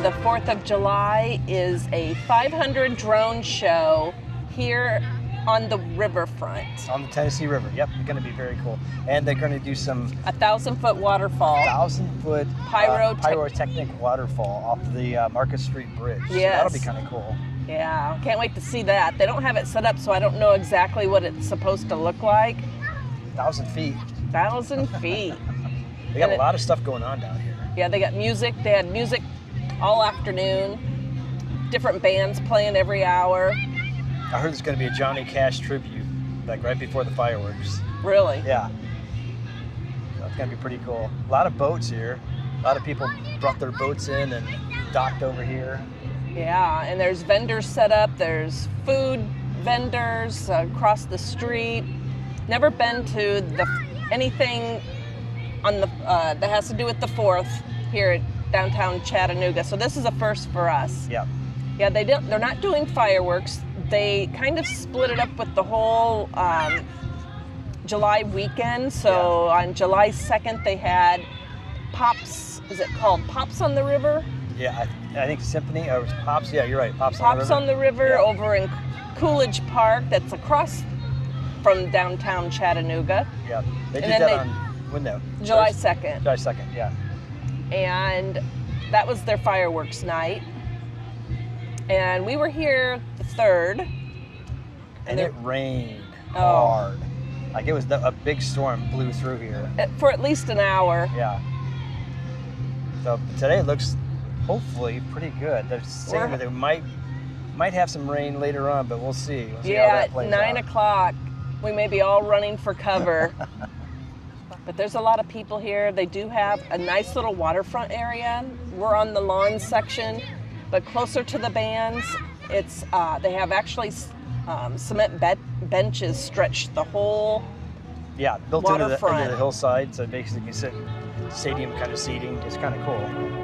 the 4th of July is a 500 drone show here on the riverfront. On the Tennessee River, yep, it's going to be very cool. And they're going to do some 1,000-foot waterfall. 1,000-foot pyrotechnic waterfall off the Market Street Bridge. Yes. So that'll be kind of cool. Yeah, can't wait to see that. They don't have it set up, so I don't know exactly what it's supposed to look like. 1,000 feet. 1,000 feet. They got a lot of stuff going on down here. Yeah, they got music. They had music all afternoon. Different bands playing every hour. I heard there's going to be a Johnny Cash tribute, like right before the fireworks. Really? Yeah. So it's going to be pretty cool. A lot of boats here. A lot of people brought their boats in and docked over here. Yeah, and there's vendors set up. There's food vendors across the street. Never been to anything on the that has to do with the 4th here at downtown Chattanooga. So this is a first for us. Yeah. Yeah, they're not doing fireworks. They kind of split it up with the whole July weekend. So on July 2nd, they had Pops. Is it called Pops on the River? Yeah, I think Symphony or Pops. Yeah, you're right. Pops on the River over in Coolidge Park. That's across from downtown Chattanooga. Yeah, they did that on when though? July 2nd. July 2nd, yeah. And that was their fireworks night. And we were here the 3rd. And it rained hard. Like it was a big storm blew through here. For at least an hour. Yeah. So today it looks hopefully pretty good. They're saying that they might have some rain later on, but we'll see. We'll see how that plays out. At 9 o'clock, we may be all running for cover. But there's a lot of people here. They do have a nice little waterfront area. We're on the lawn section, but closer to the bands, it's they have actually cement benches stretched the whole built waterfront. into the hillside, so basically you can sit stadium kind of seating. It's kind of cool.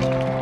much.